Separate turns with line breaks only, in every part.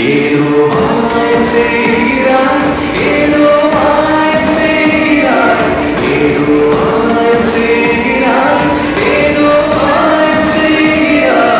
ஏதோ மாயம் செய்கிறாய், ஏதோ மாயம் செய்கிறாய், ஏதோ மாயம் செய்கிறாய், ஏதோ மாயம் செய்கிறாய்.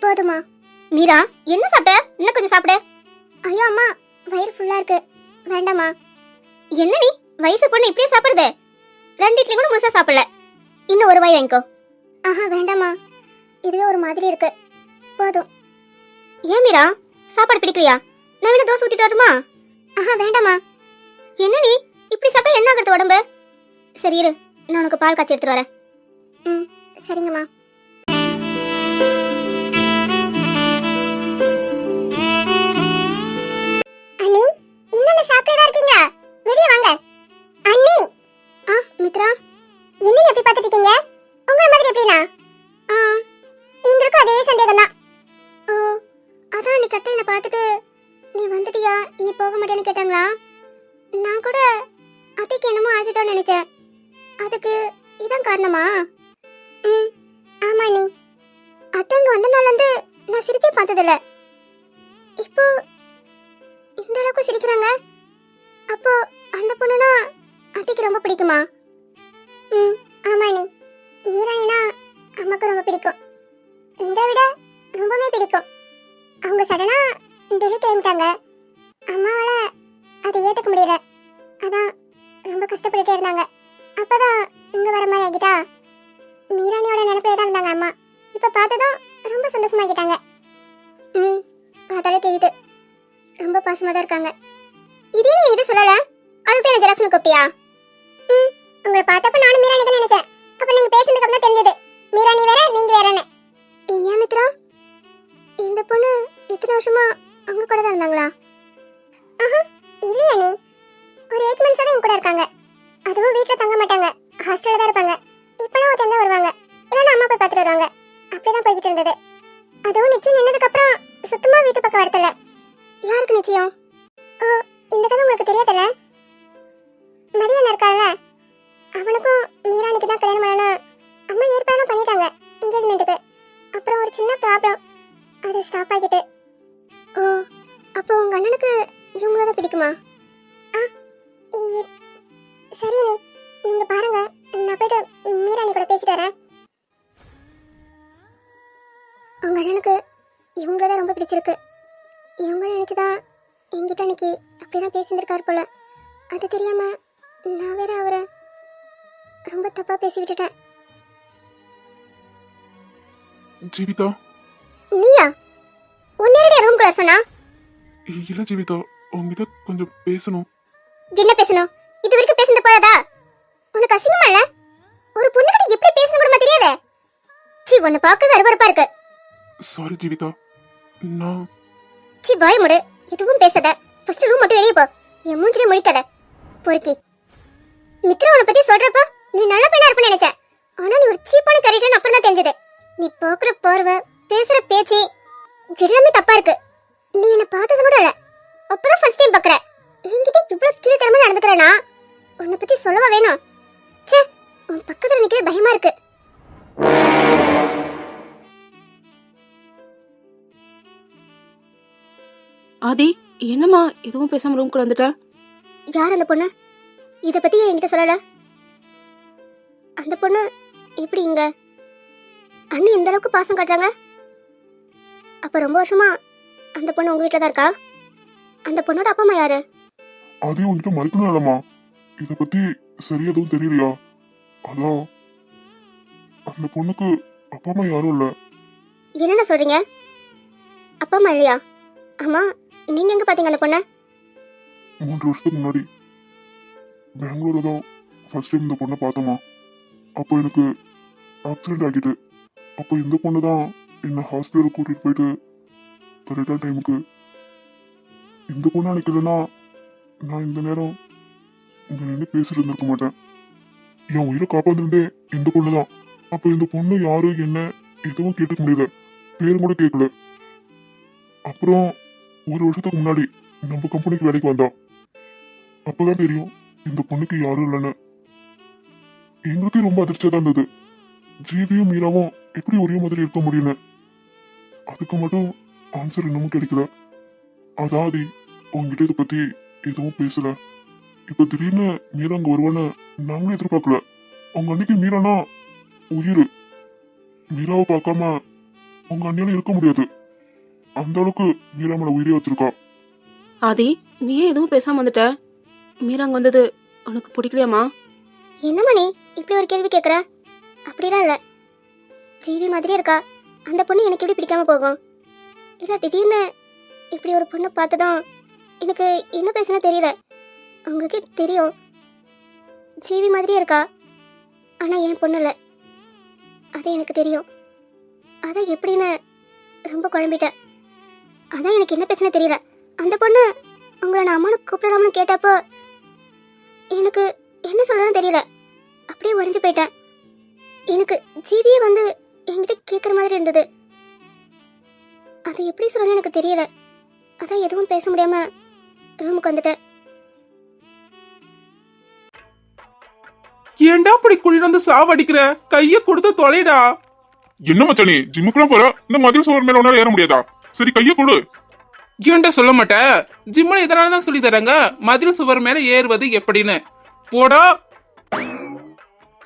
போதுமா? மீரா, என்ன சாப்பிட்ட? இன்னும் கொஞ்சம் சாப்பிடு. ஐயோ அம்மா, வயிறு ஃபுல்லா இருக்கு, வேண்டாமா? என்ன நீ வயசு பொண்ணு இப்படியே சாப்பிடுது? 2 இட்லி கூட முழுசா சாப்பிடல, இன்னும் ஒரு வாய் வாங்கிக்கோ. ஆஹா வேண்டாமா, இதுவே ஒரு மாதிரி இருக்கு, போதும். ஏன் மீரா, சாப்பாடு பிடிக்கலையா? நான் வேணா தோசை ஊத்திட்டு வரட்டுமா? ஆஹா வேண்டாமா. என்ன நீ இப்படி சாப்பிட்டா என்ன ஆகுறது உடம்பு? சரி இரு, நான் உனக்கு பால் காய்ச்சி எடுத்துட்டு வரேன். ம் சரிங்கம்மா. அண்ணி, இன்னும் சாப்பிட்டே இருக்கீங்க? வெளிய வாங்க. அண்ணி. மித்ரா, என்ன எப்படி பார்த்துட்டு இருக்கீங்க? உங்கள மாதிரி எப்படினா? எங்களுக்கும் அதே சந்தேகம் தான். ஓ, அதான் நீ கத்தை என்ன பார்த்துட்டு நீ வந்துட்டியா, இனி போக மாட்டேன்னு கேட்டாங்களா? நான் கூட அத்தைக்கு என்னமோ ஆகிட்டோன்னு நினைச்சேன். அதுக்கு இதான் காரணமா? ம் ஆமா நீ. அத்தங்க வந்த நாள்ல இருந்து நான் சிரிச்சே பார்த்ததில்ல. இப்போ இந்த அளவுக்கு சிரிக்கிறாங்க. அப்போ அந்த பொண்ணுனா அத்தைக்கு ரொம்ப பிடிக்குமா? ம் ஆமா நீ. வீராணினா அம்மாக்கு ரொம்ப பிடிக்கும், எங்களை விட ரொம்பவே பிடிக்கும். அவங்க சடனா டெல்லி கிளம்பிட்டாங்க. அம்மாவால அதை ஏற்றுக்க முடியல, அதான் ரொம்ப கஷ்டப்பட்டுட்டே இருந்தாங்க. அப்பதான் இங்க வர மாதிரி ஆகிட்டா. மீராணியோட நினைப்பிலே தான் இருந்தாங்க அம்மா. இப்ப பார்த்ததும் ரொம்ப சந்தோஷமாகிட்டாங்க. ம் அதால தெரியுது, ரொம்ப பாசமா தான் இருக்காங்க. இதே நீ இது சொல்லல, அதுக்கு என்ன ஜெராக்ஸ்னு கூப்பிட்டியா? ம் உங்களை பார்த்தப்ப நானும் மீராணி தான் நினைச்சேன். அப்ப நீங்க பேசுனதுக்கு அப்புறம் தெரிஞ்சது மீராணி வேற நீங்க வேறன்னு. ஏன் மித்ரா, இந்த பொண்ணு இத்தனை வருஷமா அவங்க கூட தான் இருந்தாங்களா? ஆஹா இல்லையா நீ, ஒரு 8 மந்த்ஸா தான் என் கூட இருக்காங்க. அதுவும் வீட்டுல தங்க மாட்டாங்க, ஹாஸ்டல்ல தான் இருப்பாங்க. இப்பெல்லாம் ஒரு டைம் தான் வருவாங்க, இல்லைன்னா அம்மா போய் பார்த்துட்டு வருவாங்க. அப்படிதான் போய்கிட்டு இருந்தது. அதுவும் நிச்சயம் நின்னதுக்கு அப்புறம் சுத்தமா வீட்டு பக்கம் வரதில்ல. யாருக்கு நிச்சயம்? ஓ, இந்த கதை உங்களுக்கு தெரியாதுல்ல? மதியம் இருக்கால, அவனுக்கும் மீராணிக்கு தான் கல்யாணம் பண்ணணும் அம்மா ஏற்பாடு பண்ணிட்டாங்க என்கேஜ்மெண்ட்டுக்கு. அப்புறம் ஒரு சின்ன ப்ராப்ளம், அது ஸ்டாப் ஆகிட்டு. ஓ, அப்போ உங்க அண்ணனுக்கு இவங்கள தான் பிடிக்குமா? சரி நீ, நீங்க பாருங்க, நான் போயிட்டு மீராணி கூட பேசிட்டு வரேன். உங்க அண்ணனுக்கு இவங்கள தான் ரொம்ப பிடிச்சிருக்கு. இவங்க நினைச்சுதான் என்கிட்ட அன்னைக்கு அப்படிதான் பேசியிருந்திருக்காரு போல. அது தெரியாம நான் வேற அவரை ரொம்ப தப்பா பேசி விட்டுட்டேன்.
ஜீவிதா.
நீயா? உன்னேரடி ரூம் குள்ள சொன்னா?
இல்ல ஜீவிதா, உங்ககிட்ட கொஞ்சம் பேசணும்.
என்ன பேசணும்? இது வரைக்கும் பேசுனது போதாதா? உனக்கு அசிங்கமா இல்ல? ஒரு பொண்ணு கிட்ட எப்படி பேசணும் கூட தெரியாதே. சீ, உன்னை பார்க்கவே அருவருப்பா இருக்கு.
சாரி ஜீவிதா, நான்
சீ, வாய் மூடு, எதுவும் பேசாத. ஃபர்ஸ்ட் ரூம் மட்டும் வெளியே போ, என் மூஞ்சிலே முழிக்காத பொறுக்கி. மித்ரா உன்னை பத்தி சொல்றப்ப நீ நல்ல பையனா இருப்பேன்னு நினைச்சேன். ஆனா நீ ஒரு சீப்பான கரெக்டான அப்புறம் தான் தெரிஞ்சது. நீ பார்க்குற பார்வை, பேசுற பேச்சு எல்லாமே தப்பா இருக்கு. நீ என்ன பார்த்தது கூட இல்ல, அப்பதான் ஃபர்ஸ்ட் டைம் பார்க்கற. என்கிட்ட இவ்வளவு கீழ்த்தரமா நடந்துக்கிறேனா உன்னை பத்தி சொல்லவா வேணும்? ச்சே, உன் பக்கத்துல நிக்கவே பயமா இருக்கு.
ஆதி, என்னம்மா எதுவும் பேசாம ரூம்குள்ள வந்துட்டா?
யார் அந்த பொண்ணு? இத பத்தி என்கிட்ட சொல்லல. அந்த பொண்ணு எப்படி இங்க? அண்ணி இந்த அளவுக்கு பாசம் காட்டுறாங்க. அப்ப ரொம்ப வருஷமா அந்த பொண்ணு உங்க வீட்டுல தான் இருக்கா? அந்த பொண்ணோட அப்பா அம்மா யாரு?
அதே உங்ககிட்ட மறுக்கணும் இல்லம்மா, இத பத்தி சரியா எதுவும் தெரியலையா? அதான் அந்த பொண்ணுக்கு அப்பா அம்மா யாரும் இல்ல.
என்னென்ன சொல்றீங்க? அப்பா அம்மா இல்லையா? ஆமா, நீங்க எங்க பாத்தீங்க அந்த பொண்ண?
3 வருஷத்துக்கு முன்னாடி பெங்களூர்ல தான் ஃபர்ஸ்ட் டைம் இந்த பொண்ணை பார்த்தோமா. அப்போ எனக்கு ஆக்சிடென்ட் ஆகிட்டு, அப்போ இந்த பொண்ணு தான் என்னை ஹாஸ்பிட்டலுக்கு கூட்டிட்டு போயிட்டு கரெக்டான டைமுக்கு இந்த பொண்ணு நினைக்கலன்னா நான் இந்த நேரம் இங்க நின்று பேசிட்டு இருந்திருக்க மாட்டேன். என் உயிரை காப்பாந்துருந்தே இந்த பொண்ணு தான். அப்ப இந்த பொண்ணு யாரு என்ன எதுவும் கேட்டுக்க முடியல, பேரும் கூட கேட்கல. அப்புறம் ஒரு வருஷத்துக்கு முன்னாடி நம்ம கம்பெனிக்கு வேலைக்கு வந்தா. அப்பதான் தெரியும் இந்த பொண்ணுக்கு யாரும் இல்லைன்னு. எங்களுக்கே ரொம்ப அதிர்ச்சியா தான் இருந்தது. ஜீவியும் மீராவும் எப்படி ஒரே மாதிரி இருக்க முடியும்னு. அதுக்கு மட்டும் ஆன்சர் இன்னமும் கிடைக்கல. அதாதி உங்ககிட்ட இதை பத்தி எதுவும் பேசல. இப்ப திடீர்னு மீரா அங்க வருவான்னு நாங்களும் எதிர்பார்க்கல. உங்க அன்னைக்கு மீரானா உயிர். மீராவை பார்க்காம உங்க அண்ணியால இருக்க முடியாது. அந்த அளவுக்கு மீரா மேல உயிரே வச்சிருக்கா.
ஆதி, நீ ஏன் எதுவும் பேசாம வந்துட்ட? மீரா அங்க வந்தது உனக்கு பிடிக்கலையாமா?
என்னம்மா நீ இப்படி ஒரு கேள்வி கேட்குற? அப்படிலாம் இல்லை. ஜீவி மாதிரியே இருக்கா. அந்த பொண்ணு எனக்கு எப்படி பிடிக்காம போகும்? இல்லை, திடீர்னு இப்படி ஒரு பொண்ணை பார்த்ததும் எனக்கு என்ன பேசுனா தெரியல. உங்களுக்கே தெரியும் ஜீவி மாதிரியே இருக்கா. ஆனால் என் பொண்ணு இல்லை, அது எனக்கு தெரியும். அதான் எப்படின்னு ரொம்ப குழம்பிட்டேன். அதான் எனக்கு என்ன பேசுனா தெரியல. அந்த பொண்ணு உங்களை நான் அம்மானு கூப்பிடலாம்னு கேட்டப்போ எனக்கு என்ன சொல்லணும்னு தெரியல. அப்படியே உறைஞ்சு போயிட்டேன். எனக்கு ஜீவியே வந்து என்கிட்ட கேட்குற மாதிரி இருந்தது. அது எப்படி சொல்லணும்னு எனக்கு தெரியல. அதான் எதுவும் பேச முடியாம ரூமுக்கு வந்துட்டேன்.
ஏன்டா அப்படி குழி வந்து சாவடிக்கிற? கைய கொடுத்து தொலைடா.
என்ன மச்சானே, ஜிம்முக்குலாம் போற, இந்த மதில் சுவர் மேல உன்னால ஏற முடியாதா? சரி கைய கொடு.
ஏன்டா சொல்ல மாட்டேன்? ஜிம்ல இதனால தான் சொல்லி தராங்க மதில் சுவர் மேல ஏறுவது எப்படின்னு. போடா.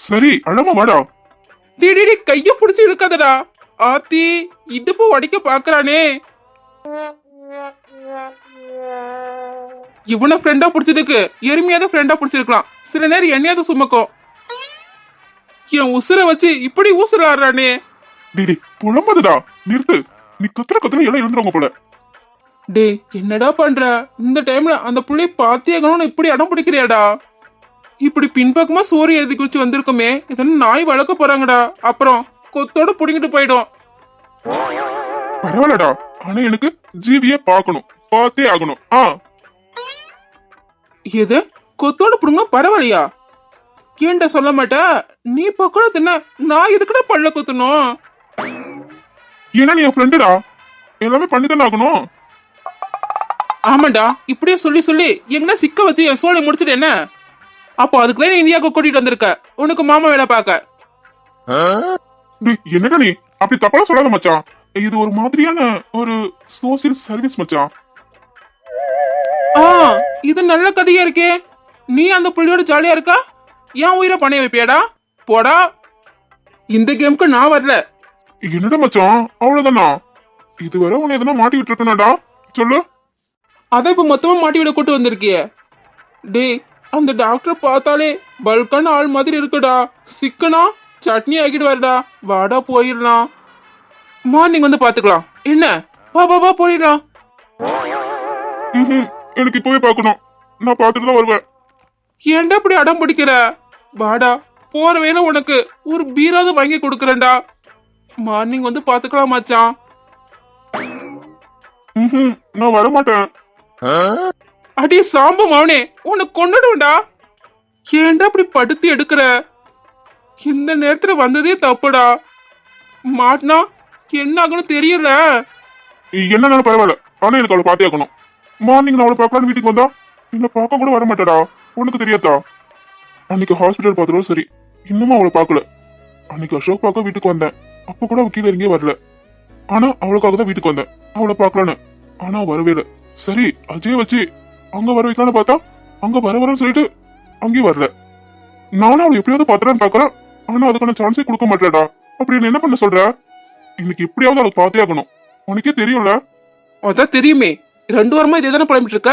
சரி அழமா வாடா.
திடீடி கைய புடிச்சு இழுக்காதடா. ஆத்தி, இடுப்பு உடைக்க பாக்குறானே. இவனை ஃப்ரெண்டா பிடிச்சதுக்கு எருமையாத ஃப்ரெண்டா பிடிச்சிருக்கலாம். சில நேரம் என்னையாவது சுமக்கும். என் உசுரை வச்சு இப்படி ஊசுறானே.
டேய் புலம்புதுடா, நிறுத்து. நீ கத்துற எல்லாம் எழுந்துருவாங்க போல.
டே, என்னடா பண்ற? இந்த டைம்ல அந்த புள்ளை பாத்தியாகணும்னு இப்படி அடம் பிடிக்கிறியாடா? இப்படி பின்பக்கமா சூரிய எழுதி குச்சி வந்திருக்குமே, இதெல்லாம் நாய் வளர்க்க போறாங்கடா. அப்புறம் கொத்தோட புடிங்கிட்டு போயிடும்.
பரவாயில்லடா, ஆனா எனக்கு ஜீவிய பார்க்கணும், பார்த்தே ஆகணும்.
எது கொத்தோட புடுங்க பரவாயில்லையா? ஏன்டா சொல்ல மாட்டா? நீ பக்கோட தின்ன நான் எதுக்குடா பல்ல குத்தணும்?
ஏன்னா நீ என் ஃப்ரெண்டுடா, எல்லாமே பண்ணித்தானே ஆகணும்.
ஆமாண்டா, இப்படியே சொல்லி சொல்லி எங்கன்னா சிக்க வச்சு என் சோலை முடிச்சிட்டு என்ன? அப்போ அதுக்குள்ள நீ இந்தியாவுக்கு கூட்டிட்டு வந்திருக்க உனக்கு மாமா வேலை பார்க்க.
டேய் என்னடா நீ அப்படி தப்பா சொல்லாத மச்சான். இது ஒரு மாதிரியான ஒரு சோசியல் சர்வீஸ் மச்சான்.
இது நல்ல கதையா இருக்கே. நீ அந்த புள்ளியோட ஜாலியா இருக்கா? ஏன் உயிரை பணைய வைப்பியாடா? போடா. இந்த கேமுக்கு நான் வரல.
என்னடா மச்சான், அவ்வளவுதானா? இதுவரை உன்னை எதனா மாட்டி விட்டுருக்கனாடா? சொல்லு.
அதை இப்ப மொத்தமா மாட்டி விட கூட்டு வந்திருக்கிய. டே, அந்த டாக்டர் பார்த்தாலே பல்கான ஆள் மாதிரி இருக்குடா. சிக்கனா சட்னி ஆகிடுவாருடா. வாடா போயிடலாம். மார்னிங் வந்து பாத்துக்கலாம். என்ன? வா வா வா போயிடலாம்.
எனக்கு இப்பவே பார்க்கணும். நான் பார்த்துட்டு தான் வருவேன்.
ஏன்டா இப்படி அடம் பிடிக்கிற? வாடா, போற வேலை உனக்கு ஒரு பீராவது வாங்கி கொடுக்கறேன்டா. மார்னிங் வந்து பாத்துக்கலாம் மச்சான்.
நான் வரமாட்டேன்.
அடி சாம்பு மவனே, உனக்கு கொண்டுடுவேன்டா. ஏன்டா இப்படி படுத்து எடுக்கிற? இந்த நேரத்துல வந்ததே தப்புடா. மாட்டினா என்ன ஆகணும் தெரியல.
என்னன்னாலும் பரவாயில்ல, ஆனா எனக்கு அவளை பார்த்தே ஆகணும். மார்னிங் நான் அவளை பார்க்கலான்னு வீட்டுக்கு வந்தா என்ன பார்க்க கூட வர மாட்டாடா. உனக்கு தெரியாதா? அன்னைக்கு ஹாஸ்பிட்டல் பார்த்துடும் சரி, இன்னமும் அவளை பார்க்கல. அன்னைக்கு அசோக் பார்க்க வீட்டுக்கு வந்தேன். அப்ப கூட அவ கீழே இறங்கியே வரல. ஆனா அவளுக்காக தான் வீட்டுக்கு வந்தேன், அவளை பார்க்கலான்னு. ஆனா வரவே இல்லை. சரி அஜய் வச்சு அங்க வர வைக்கலான்னு பார்த்தா அங்க வரன்னு சொல்லிட்டு அங்கேயும் வரல. நானும் அவளை எப்படியாவது பார்த்துறான்னு பார்க்கறேன். ஆனா அதுக்கான சான்ஸே கொடுக்க மாட்டேடா. அப்படி என்ன பண்ண சொல்ற? இன்னைக்கு எப்படியாவது அவளை பார்த்தே ஆகணும். உனக்கே தெரியும்ல.
அதான் தெரியுமே, 2 வாரமா இதே தானே புலம்பிட்டு இருக்க.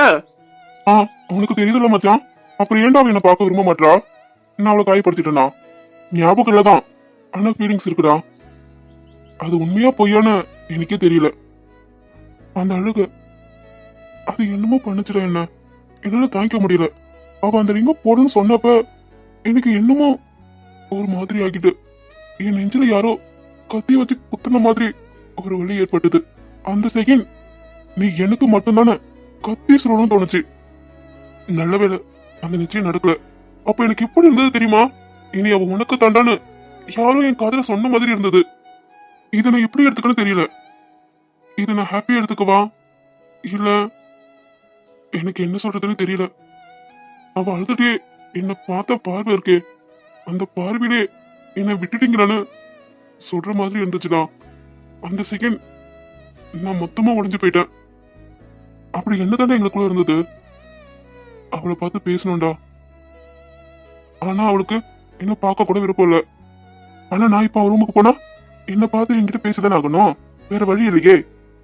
உனக்கு தெரியுதுல்ல மச்சான். அப்புறம் ஏன்டா அவ என்ன பார்க்க விரும்ப மாட்டா? நான் அவளை காயப்படுத்திட்டேனா? ஞாபகம் இல்லதான், ஆனா ஃபீலிங்ஸ் இருக்குடா. அது உண்மையா பொய்யான்னு எனக்கே தெரியல. அந்த அழுக அது என்னமோ பண்ணுச்சுடா. என்ன என்னால தாங்கிக்க முடியல. அவ அந்த ரிங்க போடுன்னு சொன்னப்ப எனக்கு என்னமோ ஒரு மாதிரி ஆகிட்டு என் நெஞ்சில யாரோ கத்தி வச்சு குத்துன மாதிரி ஒரு வலி ஏற்பட்டது. அந்த செகண்ட் நீ எனக்கு மட்டும்தானே கத்தி சொல்லணும்னு தோணுச்சு. நல்ல வேளை அந்த நிச்சயம் நடக்கல. அப்ப எனக்கு எப்படி இருந்தது தெரியுமா? இனி அவ உனக்கு தாண்டான்னு யாரும் என் காதுல சொன்ன மாதிரி இருந்தது. இதை நான் எப்படி எடுத்துக்கன்னு தெரியல. இதை நான் ஹாப்பியா எடுத்துக்கவா இல்ல எனக்கு என்ன சொல்றதுன்னு தெரியல. அவ அழுதுட்டே என்ன பார்த்த பார்வை இருக்கே, அந்த பார்வையிலே என்ன விட்டுட்டீங்களான்னு சொல்ற மாதிரி இருந்துச்சுடா. அந்த செகண்ட் நான் மொத்தமா உடைஞ்சு போயிட்டேன். அப்படி என்னதானே எங்களுக்குள்ள இருந்தது? அவளை பார்த்து பேசணும்டா. ஆனா அவளுக்கு என்ன பார்க்க கூட விருப்பம் இல்ல. ஆனா நான் இப்ப அவ ரூமுக்கு போனா என்ன பார்த்து என்கிட்ட பேசதானே ஆகணும். வேற வழி இல்லையே.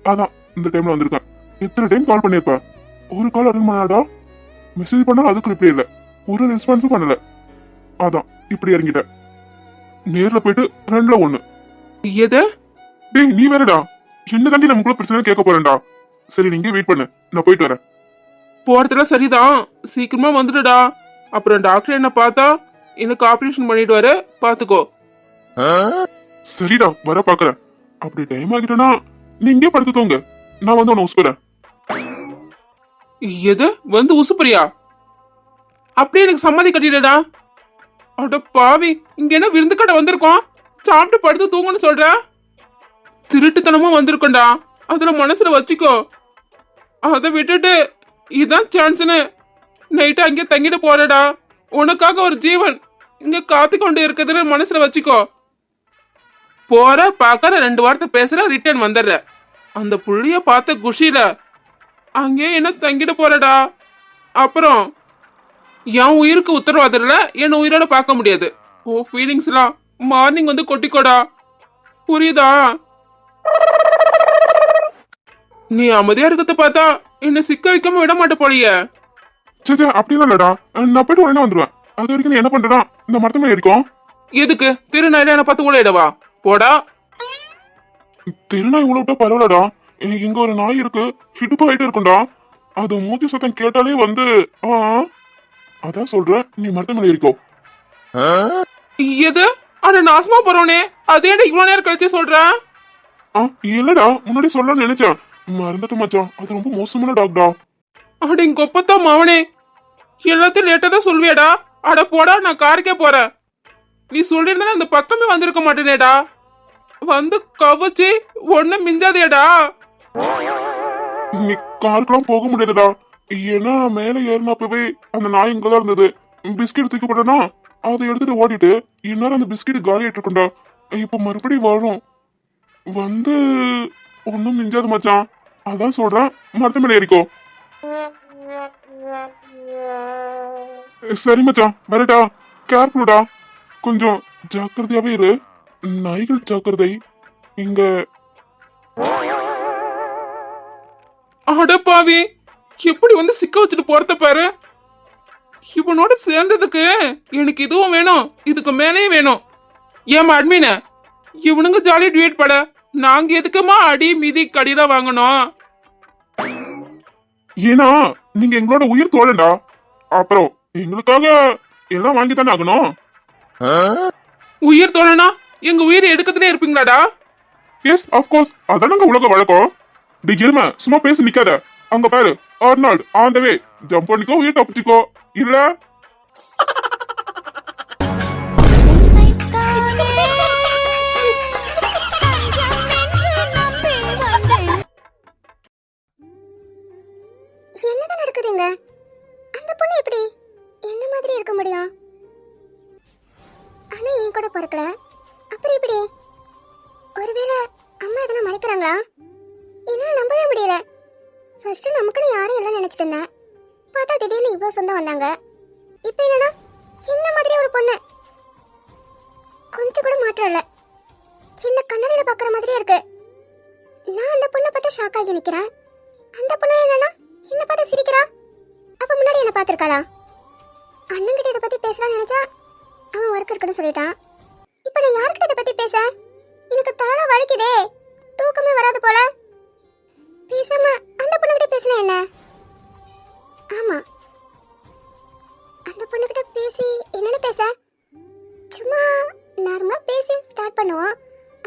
அதான் இந்த டைம்ல வந்திருக்கேன். எத்தனை டைம் கால் பண்ணிருப்ப? ஒரு கால் அட்டன் பண்ணாடா. மெசேஜ் பண்ணா அதுக்கு ரிப்ளை இல்ல, ஒரு ரெஸ்பான்ஸும் பண்ணல. அதான் இப்படி இறங்கிட்ட. நேர்ல போயிட்டு 2ல 1.
எது?
டேய் நீ வேறடா, என்ன தாண்டி நமக்குள்ள பிரச்சனை கேட்க போறேன்டா. சரி நீங்க வெயிட் பண்ணு, நான் போயிட்டு வரேன்.
போறதுல சரிதான், சீக்கிரமா வந்துடுடா. அப்புறம் டாக்டர் என்ன பார்த்தா எனக்கு ஆபரேஷன் பண்ணிடுவாரு, பாத்துக்கோ.
சரிடா வர பாக்குறேன். அப்படி டைம் ஆகிட்டனா நீ இங்கே படுத்துக்கோங்க, நான் வந்து உன்னை உசுப்புறேன்.
எது வந்து உசுப்பறியா? அப்படியே எனக்கு சம்மதி கட்டிடடா. அட பாவி, இங்க என்ன விருந்து கடை வந்திருக்கோம், சாப்பிட்டு படுத்து தூங்கன்னு சொல்ற? திருட்டுத்தனமா வந்திருக்கோண்டா, அதுல மனசுல வச்சுக்கோ. அதை விட்டுட்டு இதான் சான்ஸ்னு நைட்டு அங்கே தங்கிட்டு போறடா. உனக்காக ஒரு ஜீவன் இங்க காத்து கொண்டு இருக்குதுன்னு மனசுல வச்சுக்கோ. போற பாக்கற 2 வார்த்தை பேசுற, ரிட்டர்ன் வந்துடுற. அந்த புள்ளிய பார்த்த குஷில அங்கே என்ன தங்கிட்டு போறடா. அப்புறம் என் உயிருக்கு உத்தரவாதம் இல்ல, என் உயிரோட பார்க்க முடியாது. ஓ ஃபீலிங்ஸ்லாம் மார்னிங் வந்து கொட்டிக்கோடா, புரியுதா? நீ அமைதியா இருக்கிறத பார்த்தா என்ன சிக்க வைக்காம விட மாட்ட போலியே.
சரி அப்படிலாம் இல்லடா, நான் போயிட்டு உடனே வந்துடுவேன். அது வரைக்கும் நீ என்ன பண்றடா, இந்த மரத்தமே இருக்கும்.
எதுக்கு திருநாயில பார்த்து கூட இடவா? போடா.
திருநாய் உள்ள விட்டா பரவாயில்லடா. இங்க ஒரு நாய் இருக்கு, ஹிடுப்பு ஆயிட்டு இருக்கும்டா. அது மூச்சு சத்தம் கேட்டாலே வந்து அதான் சொல்றேன், நீ மரத்த மேல இருக்கோ.
எது? ஆனா நாசமா போறோனே, அதே இவ்வளவு நேரம் கழிச்சு சொல்ற?
இல்லடா, முன்னாடி சொல்ல நினைச்சேன், மறந்துட்டு மச்சான். அது ரொம்ப மோசமான டாக்டா.
அட கொப்பத்தா மாவனே, எல்லாத்தையும் லேட்டா தான் சொல்வியாடா. அட போடா, நான் காருக்கே போறேன். நீ சொல்லியிருந்தா அந்த பக்கமே வந்திருக்க மாட்டேனேடா. வந்து கவச்சு ஒண்ணு மிஞ்சாதேடா.
நீ காருக்கெல்லாம் போக முடியாதுடா. ஏன்னா மேல ஏறினப்பவே அந்த நாய் இங்கதான் இருந்தது. பிஸ்கெட் தூக்கி போட்டனா அதை எடுத்துட்டு ஓடிட்டு இந்நேரம் அந்த பிஸ்கெட் காலி ஆயிட்டு இருக்கும்டா. இப்ப மறுபடியும் வரும், வந்து ஒன்னும் மிஞ்சாது மச்சான். அதான் சொல்றேன், மரத்த மேல ஏறிக்கோ. சரி மச்சான் வரட்டா. கேர்ஃபுல்டா, கொஞ்சம் ஜாக்கிரதையாவே இரு. நாய்கள் ஜாக்கிரதை இங்க.
அடப்பாவி, எப்படி வந்து சிக்க வச்சுட்டு போறத பாரு. இவனோட சேர்ந்ததுக்கு எனக்கு இதுவும் வேணும், இதுக்கு மேலேயும் வேணும். ஏமா அட்மின, இவனுங்க ஜாலியா டிவேட் பட, நாங்க எதுக்குமா அடி மிதி கடிதான் வாங்கணும்?
ஏன்னா நீங்க எங்களோட உயிர் தோழண்டா. அப்புறம் எங்களுக்காக எல்லாம் வாங்கி தானே ஆகணும்.
உயிர் தோழனா எங்க உயிரை எடுக்கத்துலயே இருப்பீங்களாடா?
எஸ் ஆஃப்கோர்ஸ், அதானங்க உலக வழக்கம். டி எருமை சும்மா பேசி நிக்காத. அங்க பாரு, Arnold on the way. Jump பண்ணிக்கோ, உயிர் தப்பிச்சுக்கோ. இல்ல
என்னதான் நடக்குதுங்க? அந்த பொண்ணு எப்படி என்ன மாதிரி இருக்க முடியும்? ஆனா என் கூட பிறக்கல, அப்புறம் எப்படி? ஒருவேளை அம்மா எதனா மறைக்கிறாங்களா? என்னால நம்பவே முடியல. ஃபர்ஸ்ட் நமக்குன்னு யாரும் எல்லாம் நினைச்சிட்டு இருந்தேன், பார்த்தா திடீர்னு இவ்வளோ சொந்தம் வந்தாங்க. இப்போ என்னன்னா சின்ன மாதிரி ஒரு பொண்ணு, கொஞ்சம் கூட மாற்றம் இல்லை. சின்ன கண்ணாடியில பாக்குற மாதிரியே இருக்கு. நான் அந்த பொண்ணை பார்த்து ஷாக் ஆகி நிக்கிறேன். அந்த பொண்ணு என்னன்னா என்ன பார்த்து சிரிக்கிறா. அப்ப முன்னாடி என்ன பார்த்திருக்காளா? அண்ணன் கிட்ட இதை பத்தி பேசலாம்னு நினைச்சா அவன் ஒர்க் இருக்குன்னு சொல்லிட்டான். இப்ப நான் யார்கிட்ட இதை பத்தி பேச? எனக்கு தலை வலிக்குதே, தூக்கமே வராது போல. பேசாம அந்த பொண்ணுகிட்ட பேசினா என்ன? ஆமா, அந்த பொண்ணுகிட்ட பேசி என்னன்னு பேச? சும்மா நார்மலா பேசி ஸ்டார்ட் பண்ணுவோம்.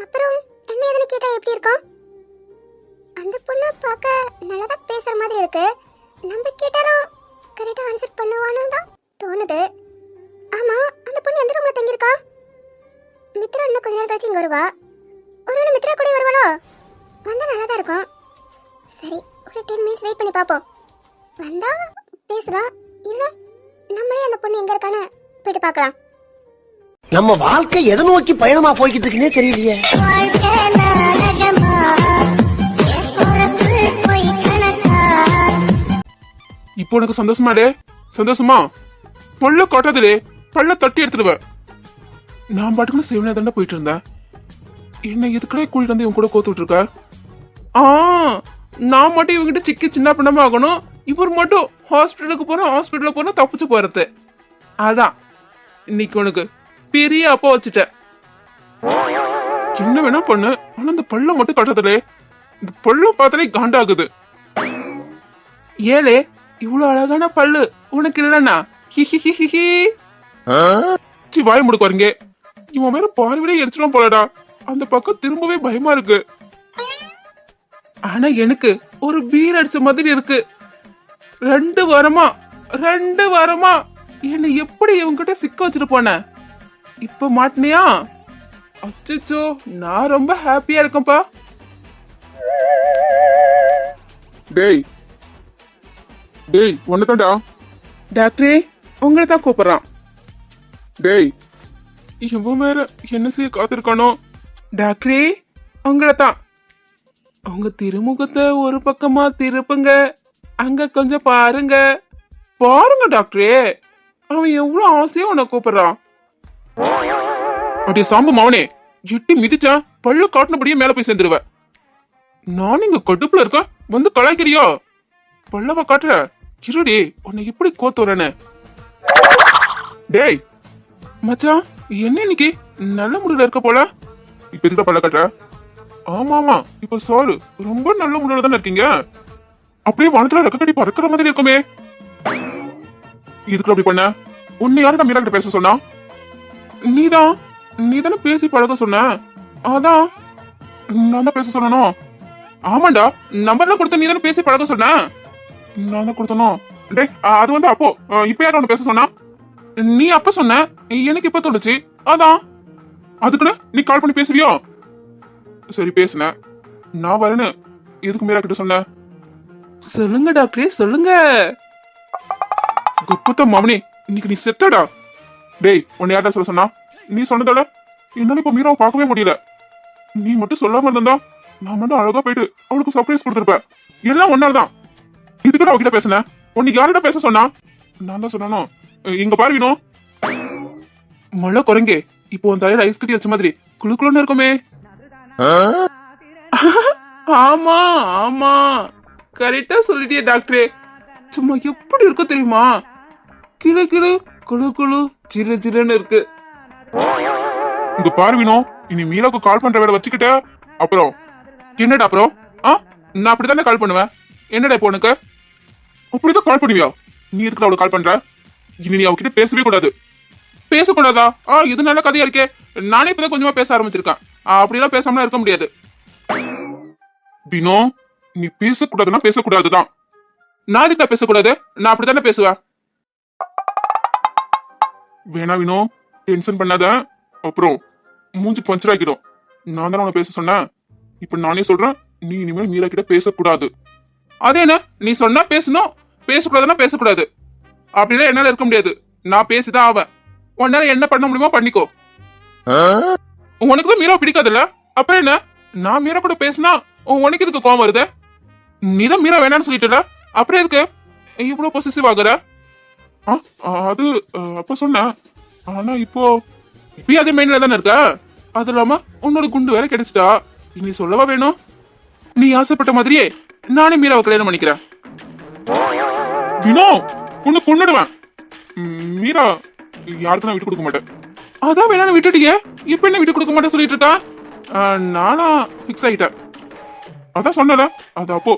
அப்புறம் என்ன ஏதுன்னு கேட்டா எப்படி இருக்கும்? அந்த பொண்ணு பார்க்க நல்லதா பேசுற மாதிரி இருக்கு. நம்ம கேட்டாலும் கரெக்டா ஆன்சர் பண்ணுவான்னு தான் தோணுது. ஆமா, அந்த பொண்ணு எந்த ரூம்ல தங்கியிருக்கா? மித்ரா இன்னும் கொஞ்ச நேரம் கழிச்சு இங்க வருவா. ஒருவேளை மித்ரா கூட வருவாளோ? வந்தா நல்லா தான் இருக்கும். சரி, ஒரு 10 மினிட்ஸ் வெயிட் பண்ணி பார்ப்போம். வந்தா பேசலாம், இல்ல நம்மளே அந்த பொண்ணு எங்க இருக்கான்னு போயிட்டு பார்க்கலாம்.
நம்ம வாழ்க்கை எதை நோக்கி பயணமா போய்கிட்டு இருக்குன்னே தெரியலையே.
இப்போ உனக்கு சந்தோஷமாடே? சந்தோஷமா? பல்ல காட்டாதே, பல்ல தட்டி எடுத்துடுவேன். நான் பாட்டுக்கு சிவனே தாண்டா போயிட்டு இருந்தேன். என்ன எதுக்கடா கூட்டிட்டு வந்து இவன் கூட கோத்துட்டு இருக்க? நான் மட்டும் இவங்கிட்ட சிக்கி சின்ன பண்ணாம ஆகணும், இவர் மட்டும் ஹாஸ்பிட்டலுக்கு போறோம் தப்பிச்சு போறது. அதான் இன்னைக்கு உனக்கு பெரிய அப்பா வச்சுட்ட. என்ன வேணா பண்ணு, ஆனா இந்த பல்ல மட்டும் காட்டாதே. இந்த பல்ல பார்த்தாலே காண்டாகுது. ஏலே, இவ்வளவு அழகான பல்லு உனக்கு இல்லன்னா வாய முடுக்குவாருங்க. இவன் மேல பார்வையிலே எரிச்சிடும் போலடா. அந்த பக்கம் திரும்பவே பயமா இருக்கு. ஆனா எனக்கு ஒரு பீர் அடிச்ச மாதிரி இருக்கு. 2 வாரமா என்னை எப்படி இவங்கிட்ட சிக்க வச்சுட்டு போன? இப்ப மாட்டினியா? அச்சோ, நான் ரொம்ப ஹாப்பியா இருக்கேன்ப்பா. டேய் ஒண்ணுதான்டா. டாக்டரே, உங்களை தான் கூப்பிடுறான். டேய், இவன் வேற என்ன செய்ய காத்திருக்கானோ? டாக்டரே, உங்களை தான். உங்க திருமுகத்தை ஒரு பக்கமா திருப்புங்க, அங்க கொஞ்சம் பாருங்க டாக்டரே. அவன் எவ்வளவு ஆசையா உன்னை கூப்பிடுறான். அப்படியே சாம்பு மவனே, எட்டி மிதிச்சா பல்லு காட்டினபடியே மேல போய் சேர்ந்துருவ. நான் இங்க கடுப்புல இருக்கேன், வந்து கலாய்க்கிறியா? பல்லவ காட்டுற இருடி, உன்னை எப்படி கோத்து வரேன்னு. டேய் மச்சான், என்ன இன்னைக்கு நல்ல முடிவுல இருக்க போல? இப்ப எதுக்கு பல்ல காட்டுற? ஆமா, இப்ப சாரு ரொம்ப நல்ல முடிவுல தானே இருக்கீங்க. அப்படியே வானத்துல ரெக்க கட்டி பறக்கிற மாதிரி இருக்குமே. இதுக்கு அப்படி பண்ண? உன்னை யாரும் மீரா கிட்ட பேச சொன்னா? நீதானே பேசி பழக சொன்ன. அதான் நான் தான் பேச சொல்லணும். ஆமாண்டா, நம்பர்லாம் கொடுத்த நீதானே பேசி பழக சொன்ன. நான் தான் கொடுத்தனும். டே, அது வந்து அப்போ, இப்ப யாரும் ஒண்ணு பேச சொன்னா? நீ அப்ப சொன்ன, எனக்கு இப்ப தோணுச்சு. அதான் அதுக்குன்னு நீ கால் பண்ணி பேசுவியோ? சரி பேசுன, நான் வரேன்னு எதுக்கு மீரா கிட்ட சொன்ன? சொல்லுங்க டாக்டரே, சொல்லுங்க. குப்பத்த மாமனே, இன்னைக்கு நீ செத்தடா. டேய், உன்னை யார்டா சொல்ல சொன்னா? நீ சொன்னதால என்னால இப்ப மீராவை பார்க்கவே முடியல. நீ மட்டும் சொல்லாம இருந்தா நான் மட்டும் அழகா போயிட்டு அவளுக்கு சர்ப்ரைஸ் கொடுத்துருப்பேன். எல்லாம் ஒன்னால்தான். இதுக்கு அவகிட்ட பேசுன. உன்னைக்கு யார்கிட்ட பேச சொன்னா? நான் தான் சொன்னானோ. இங்க பாருவினோ, மழை குறைங்க. இப்போ உன் தலையில ஐஸ் கட்டி வச்ச மாதிரி குளுக்குளுன்னு இருக்குமே. ஆமா, கரெக்டா சொல்லிட்டியே டாக்டரே. சும்மா எப்படி இருக்கும் தெரியுமா? கிளு கிளு குளு குளு சிறு சிறுன்னு இருக்கு. இங்க பாருவினோ, இனி மீராவுக்கு கால் பண்ற வேலை வச்சுக்கிட்ட அப்புறம் என்னடா அப்புறம்? நான் அப்படித்தானே கால் பண்ணுவேன். என்னடா இப்போ உனக்கு அப்படிதான் கால் பண்ணுவியா? நீ எதுக்கு அவளுக்கு கால் பண்ற? இனி நீ அவகிட்ட பேசவே கூடாது. பேசக்கூடாதா? இது நல்ல கதையா இருக்கே. நானே இப்பதான் கொஞ்சமா பேச ஆரம்பிச்சிருக்கேன். அப்படிலாம் பேசாமலாம் இருக்க முடியாது. பினோ, நீ பேசக்கூடாதுன்னா பேசக்கூடாதுதான். நான் எதுக்கு பேசக்கூடாது? நான் அப்படித்தானே பேசுவேன். வேணா வினோ, டென்ஷன் பண்ணாத, அப்புறம் மூஞ்சி பஞ்சர் ஆக்கிடும். நான் தானே உன பேச சொன்னேன். இப்ப நானே சொல்றேன், நீ இனிமேல் மீரா கிட்ட பேசக்கூடாது. அதே என்ன, நீ சொன்னா பேசணும், பேசக்கூடாதுன்னா பேசக்கூடாது. அப்படிலாம் என்னால இருக்க முடியாது. நான் பேசிதான் ஆவேன். உன்னால என்ன பண்ண முடியுமோ பண்ணிக்கோ. உனக்கு தான் மீரா பிடிக்காதுல்ல, அப்புறம் என்ன? நான் மீரா கூட பேசினா உனக்கு இதுக்கு கோவம் வருது? நீதான் மீரா வேணான்னு சொல்லிட்டுல, அப்புறம் எதுக்கு இவ்வளவு பொசிசிவ் ஆகுற? அது அப்ப சொன்ன. ஆனா இப்போ அதே மைண்ட்ல தானே இருக்க. அது இல்லாம உன்னோட குண்டு வேற கிடைச்சிட்டா. நீ சொல்லவா வேணும்? நீ ஆசைப்பட்ட மாதிரியே நானே மீராவை கல்யாணம் பண்ணிக்கிறேன். வினோ, உன்னை கொன்னுடுவேன். மீரா யாருக்கு நான் விட்டு கொடுக்க மாட்டேன். அதான் வேணான்னு விட்டுட்டியே, இப்ப என்ன விட்டு கொடுக்க மாட்டேன் சொல்லிட்டு இருக்கா? நானா பிக்ஸ் ஆயிட்டேன். அதான் சொன்னல, அது அப்போ.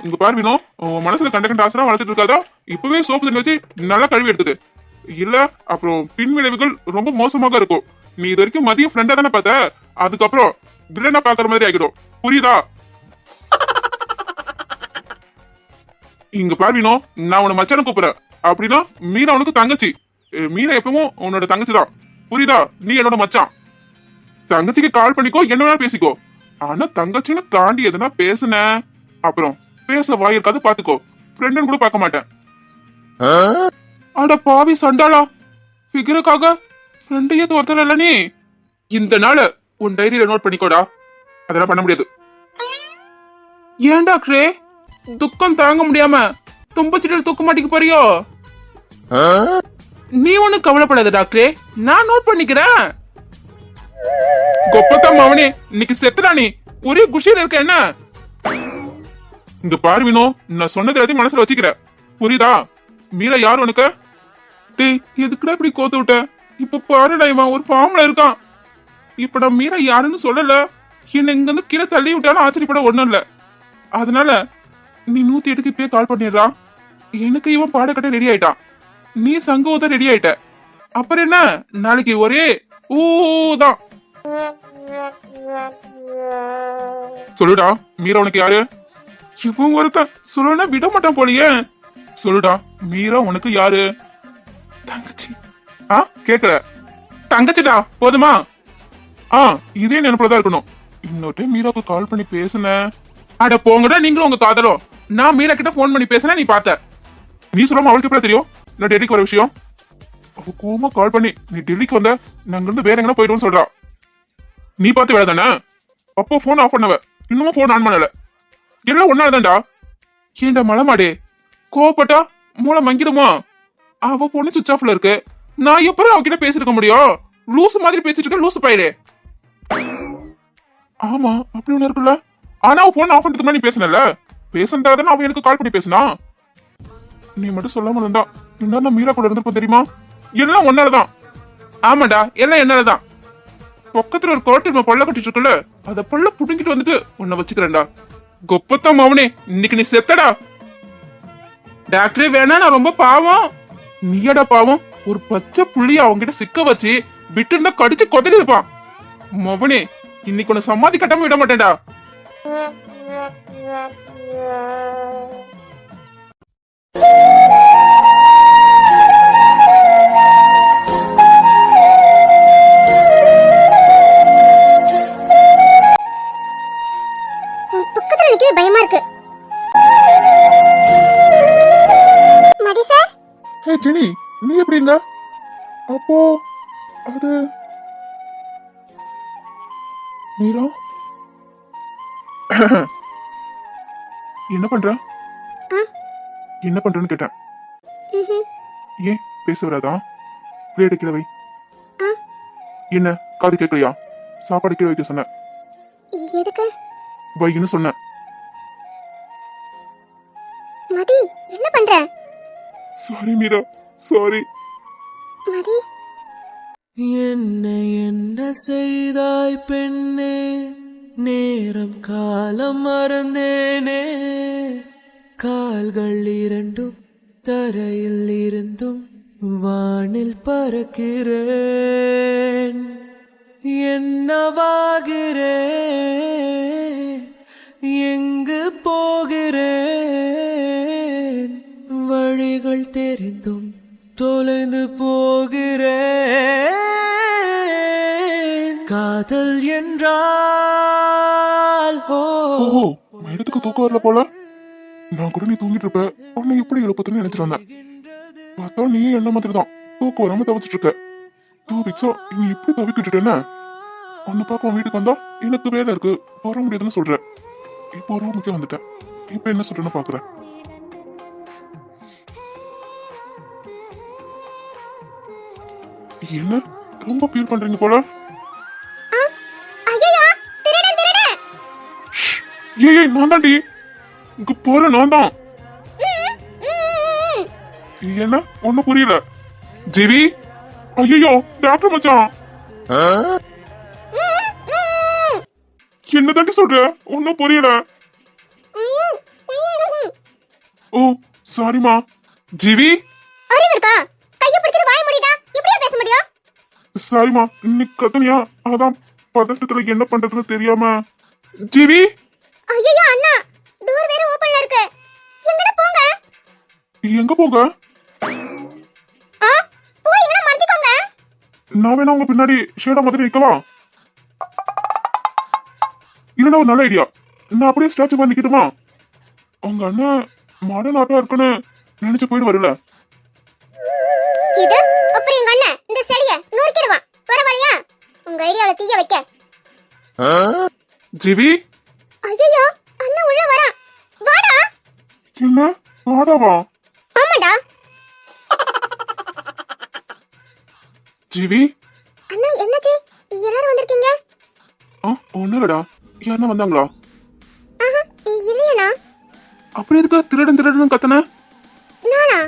இங்க பாரு வினோ, உன் மனசுல கண்ட ஆசை வளர்த்துட்டு இருக்காதா? இப்பவே சோப்பு தண்ணி வச்சு நல்லா கழுவி எடுத்தது இல்ல, அப்புறம் பின் விளைவுகள் ரொம்ப மோசமாக இருக்கும். நீ இது வரைக்கும் மதியம் ஃப்ரெண்டா தானே பார்த்த, அதுக்கப்புறம் வில்லனா பாக்குற மாதிரி ஆகிடும். புரியுதா?
இங்க பாருவினோ, நான் உன்னை மச்சான கூப்பிடுறேன். அப்படின்னா மீரா உனக்கு தங்கச்சி. மீரா எப்பவும் உன்னோட தங்கச்சி தான். புரியுதா? நீ என்னோட மச்சான். தங்கச்சிக்கு கால் பண்ணிக்கோ, என்ன வேணா பேசிக்கோ. ஆனா தங்கச்சின்னு தாண்டி எதுனா பேசுன அப்புறம் பேச வாயிருக்காது, பாத்துக்கோ. ஃப்ரெண்டுன்னு கூட பார்க்க மாட்டேன். அட பாவி சண்டாளா, ஃபிகருக்காக ஃப்ரெண்டையே ஒருத்தர் இல்ல நீ. இந்த நாள் உன் டைரியில நோட் பண்ணிக்கோடா. அதெல்லாம் பண்ண முடியாது.
ஏன் டாக்டரே துக்கம் தாங்க முடியாம தும்பச்சிட்டு தூக்க மாட்டிக்க போறியோ? நீ ஒண்ணு கவலைப்படாத டாக்டரே, நான் நோட் பண்ணிக்கிறேன்.
கொப்பத்தான் அவனே, இன்னைக்கு செத்துடா நீ. ஒரே குஷியில இருக்க என்ன? இங்க பாருவினோ, நான் சொன்னது எல்லாத்தையும் மனசுல வச்சுக்கிற. புரியுதா? மீரா யார் உனக்கு? டேய், எதுக்குடா இப்படி கோத்து விட்ட? இப்ப பாருடா, இவன் ஒரு ஃபார்ம்ல இருக்கான். இப்ப நான் மீரா யாருன்னு சொல்லல. என்ன இங்க இருந்து கீழே தள்ளி விட்டாலும் ஆச்சரியப்பட ஒண்ணும் இல்ல. அதனால நீ 108க்கு இப்பயே கால் பண்ணிடுறா. எனக்கு இவன் பாடக்கட்ட ரெடி ஆயிட்டான். நீ சங்கோத ரெடி ஆயிட்ட. அப்புறம் என்ன, நாளைக்கு ஒரே ஊதான். சொல்லுடா, மீரா உனக்கு யாரு? இவன் ஒருத்தன் சொல்லனா விட மாட்டான் போலியே. சொல்லுடா, மீரா உனக்கு யாரு? தங்கச்சி. கேக்குற? தங்கச்சிடா, போதுமா? இதே நினைப்புலதான் இருக்கணும். இன்னொரு டைம் மீராவுக்கு கால் பண்ணி பேசுன. அட போங்கடா நீங்களும் உங்க காதலும். நான் மீரா கிட்ட போன் பண்ணி பேசினா நீ பார்த்த. நீ சொல்லாம அவளுக்கு எப்படி தெரியும் நான் டெல்லிக்கு வர விஷயம்? அவ கோமா கால் பண்ணி நீ டெல்லிக்கு வந்த, நாங்க இருந்து வேற எங்கன்னா போயிடுவோம்னு சொல்றா. நீ பார்த்து வேலை தானே? அப்போ போன் ஆஃப் பண்ணவ, இன்னமும் போன் ஆன் பண்ணல. எல்லாம் ஒன்னாதான்டா. ஏண்டா மலமாடே, கோவப்பட்டா மூளை மங்கிடுமா? அவ பொண்ணு சுவிச் ஆஃப்ல இருக்கு. நான் எப்பறம் அவகிட்ட பேசிருக்க முடியும்? லூசு மாதிரி பேசிட்டு இருக்க, லூசு பையலே. ஆமா, அப்படி ஒண்ணு இருக்குல்ல. ஆனா அவ போன் ஆஃப் பண்றதுக்கு முன்னாடி நீ பேசினல. பேசுனதாதானே அவன் எனக்கு கால் பண்ணி பேசினா. நீ மட்டும் சொல்லாம இருந்தா இன்னும் நான் மீரா கூட இருந்திருப்போம் தெரியுமா? எல்லாம் ஒன்னாலதான். ஆமாடா, எல்லாம் என்னாலதான். பக்கத்துல ஒரு கோட்டை பல்ல கட்டிட்டு இருக்குல்ல, அத பல்ல புடுங்கிட்டு வந்துட்டு உன்னை வச்சுக்கிறேன்டா. கொப்பத்தம் அவனே, இன்னைக்கு நீ செத்தடா.
டாக்டரே வேணா, நான் ரொம்ப பாவம்.
நீயடா பாவம். ஒரு பச்சை புள்ளிய அவங்கிட்ட சிக்க வச்சு விட்டு இருந்தா கடிச்சு கொதறி இருப்பான். மவனே, இன்னைக்கு உன்னை சமாதி கட்டாம விட மாட்டேன்டா.
பக்கத்துல நிக்கவே பயமா இருக்கு. மதி சார்.
ஹே ஜெனி, நீ எப்படி இருந்த? அப்போ அது மீரா? என்ன பண்ற? என்ன பண்றன்னு கேட்டேன். ஏன் பேச வராதா? பிளேட் கீழே வை. என்ன காது கேட்கலையா? சாப்பாடு கீழே வைக்க சொன்ன.
எதுக்கு?
வைன்னு சொன்னேன்.
மதி, என்ன பண்ற?
Sorry Meera, sorry.
மதி,
என்ன என்ன செய்தாய் பெண்ணே, நேரம் காலம் மறந்தேனே, கால்கள் இரண்டும் தரையில் இருந்தும் வானில் பறக்கிறேன். என்னவாகிறேன், எங்கு போகிறேன், வழிகள் தெரிந்தும் தொலைந்து போகிறேன். காதல் என்றால்
ஓஹோ, இடத்துக்கு தூக்கம் வரல போல. நான் கூட நீ தூங்கிட்டு இருப்ப, உன்னை எப்படி எழுப்பத்துன்னு நினைச்சிட்டு வந்தேன். பார்த்தா நீ என்ன மாதிரி தான் தூக்கம் வராம தவிச்சிட்டு இருக்க. 2 வீக்ஸா நீ இப்படி தவிக்கிட்டு என்ன? உன்னை பார்க்க உன் வீட்டுக்கு வந்தா எனக்கு வேலை இருக்கு, வர முடியாதுன்னு சொல்ற. இப்போ ரூமுக்கே வந்துட்டேன். இப்ப என்ன சொல்றேன்னு பாக்குறேன். என்ன ரொம்ப ஃபீல் பண்றீங்க போல.
ஐயோ, திருடன் திருடன்.
ஏய் நான் தான்டி இங்க போற, நான் தான். என்ன ஒண்ணும் புரியல. ஜிவி, ஐயோ டாக்டர் மச்சான். என்ன தாண்டி சொல்ற? ஒன்னும் புரியல. ஓ சாரிமா. ஜிவி,
அறிவு இருக்கா? கைய பிடிச்சிட்டு வாய் மூடிடா. இப்படியே பேச முடியும்?
சாரிமா. இன்னைக்கு கத்தனியா, அதான் பதட்டத்துல என்ன பண்றதுன்னு தெரியாம. ஜிவி,
ஐயோ அண்ணா, டோர் வேற ஓபன்ல இருக்கு. எங்கடா போங்க?
எங்க போங்க?
ஆ போய் எங்கனா மறந்துக்கோங்க.
நான் வேணா உங்க பின்னாடி ஷேடா மாதிரி நிக்கவா? இல்லைன்னா ஒரு நல்ல ஐடியா, நான் அப்படியே ஸ்டாச்சு மாதிரி நிக்கட்டுமா? உங்க அண்ணன் மாடர்ன் ஆட்டா இருக்குன்னு நினைச்சு போயிட்டு வரல.
இது அப்புறம் எங்க அண்ணன் இந்த செடிய நூறுக்கிடுவான். பரவாயில்லையா உங்க ஐடியால தீய வைக்க?
ஜிவி,
ஐயோ அண்ணன் உள்ள வரா. வாடா.
என்ன வாடாவா?
ஆமாடா.
ஜிவி,
அண்ணா என்னாச்சு? எல்லாரும் வந்திருக்கீங்க?
ஒண்ணு இல்லடா, யாருன்னா வந்தாங்களா?
ஆஹா இல்லையண்ணா.
அப்புறம் எதுக்கு திருடன் திருடன் கத்தன?
நானா?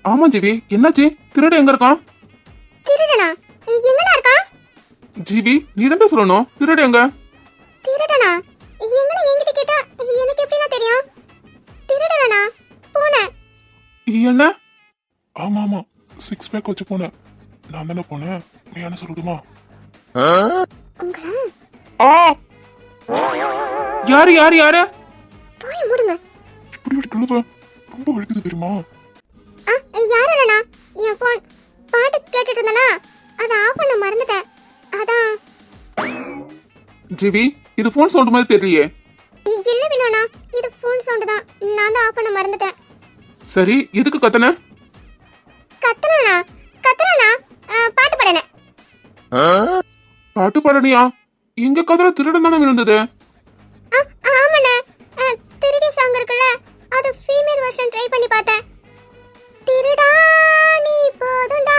ஆமா ஜிவி, என்னாச்சு? திருடன் எங்க இருக்கான்?
திருடனா? எங்கடா இருக்கான்?
ஜிவி, நீ தான் சொல்லணும். திருடன் எங்க?
திருடனா? எங்கடா என்கிட்ட கேட்டா எனக்கு எப்படினா தெரியும்? திருடனா? போனே.
என்ன?
ஆமா ஆமா, 6 பேக் வச்சு போனேன். நான் தானே போனேன், நீ என்ன சொல்லட்டுமா?
உங்க
ஆ, யாரு யாரு யாரு?
போய் மூடுங்க.
இப்படி ஒரு கிழவ ரொம்ப வலிக்குது தெரியுமா?
யாருடா? என் போன் பாட்டு கேட்டுட்டு இருந்தனா, அத ஆஃப் பண்ண மறந்துட்டேன். அதான்.
ஜிவி, இது போன் சவுண்ட் மாதிரி தெரியலையே.
இல்ல வினோனா, இது போன் சவுண்ட் தான். நான் தான் ஆஃப் பண்ண மறந்துட்டேன்.
சரி, எதுக்கு கத்தன?
கத்தனா பாட்டு பாடனே.
பாட்டு பாடனியா? எங்க கதல திருடன் தானே விழுந்தது.
ஆமாண்ணே, திருடி சாங் இருக்குல்ல, அது ஃபீமேல் வெர்ஷன் ட்ரை பண்ணி பார்த்தேன். திருடா நீ போதுண்டா,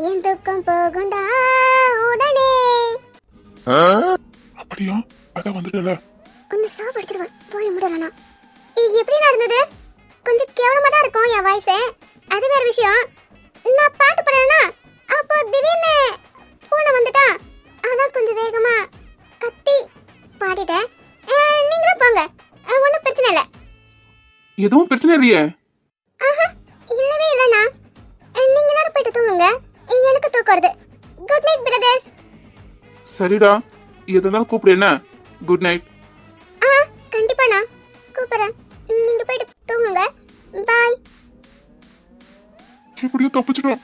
என் துக்கம் போகுண்டா உடனே.
அப்படியா? அதான் வந்துட்டல.
ஒன்னு சாப்பிடுச்சிருவேன். போய் முடியலண்ணா. எப்படி நடந்தது? கொஞ்சம் கேவலமா தான் இருக்கும் என் வாய்ஸ். அது வேற விஷயம். நான் பாட்டு பாடுறேன்னா அப்போ திடீர்னு பூனை வந்துட்டா, அதான் கொஞ்சம் வேகமா கத்தி பாடிட்டேன். நீங்களும் போங்க, ஒன்றும் பிரச்சனை இல்லை.
எதுவும் பிரச்சனை இல்லையே.
ஆஹா இல்லவே இல்லைண்ணா. நீங்க நேரம் போயிட்டு தூங்குங்க, எனக்கு தூக்கம் வருது. Good night brothers.
சரிடா, எதுனாலும் கூப்பிடு. என்ன? Good night.
கண்டிப்பாண்ணா கூப்பிடுறேன். நீங்க போயிட்டு தூங்குங்க. பாய்.
எப்படியோ தப்பிச்சிட்டோம்.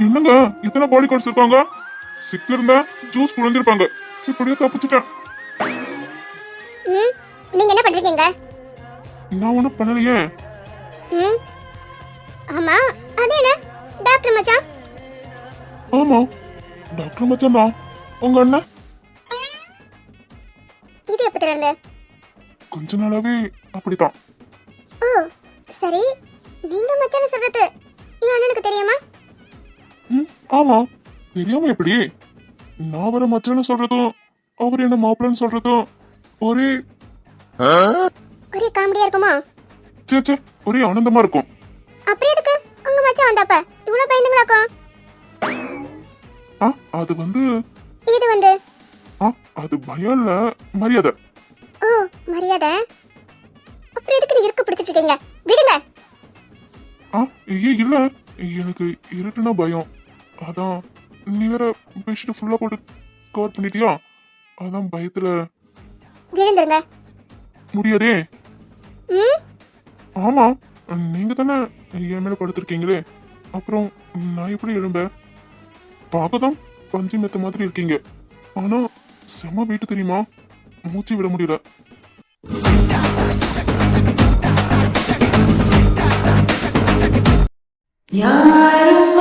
என்னங்க இத்தனை பாடி கார்ட்ஸ் இருக்காங்க? சிக்கு இருந்தா ஜூஸ் புழிஞ்சிருப்பாங்க. இப்படியோ தப்பிச்சிட்டேன்.
நீங்க என்ன பண்றீங்க?
நான் ஒன்றும் பண்ணலையே.
ஆமா அது என்ன டாக்டர் மச்சான்?
ஆமா, டாக்டர் மச்சான் தான். உங்க அண்ணன்
இது எப்ப திறந்து?
கொஞ்ச நாளாவே அப்படித்தான்.
ஓ சரி, நீங்க மச்சான் சொல்றது என் அண்ணனுக்கு தெரியுமா?
ஆமா, தெரியாம எப்படி? நான் வர மச்சான்னு சொல்றதும் அவர் என்ன மாப்பிள்ளன்னு சொல்றதும் ஒரே
ஒரே காமெடியா இருக்குமா?
சே ஒரே ஆனந்தமா இருக்கும்.
அப்படி எதுக்கு உங்க மச்சான் வந்தப்ப இவ்வளவு பயந்துங்களாக்கும்?
அது வந்து
இது வந்து
அது பயம் இல்ல, மரியாதை.
ஓ மரியாதை. அப்புறம் எதுக்கு நீ இருக்க பிடிச்சிட்டு இருக்கீங்க? விடுங்க.
இல்ல, எனக்கு இருட்டுனா பயம். அதான் நீ வேற பெட்ஷீட் ஃபுல்லா போட்டு கவர் பண்ணிட்டியா, அதான் பயத்துல.
விழுந்துருங்க.
முடியாதே. ஆமா, நீங்க தானே என் மேல படுத்திருக்கீங்களே, அப்புறம் நான் எப்படி எழும்ப? பார்க்கதான் பஞ்சு மெத்த மாதிரி இருக்கீங்க, ஆனா செம்ம வெயிட் தெரியுமா? மூச்சு விட முடியல.
யாரும்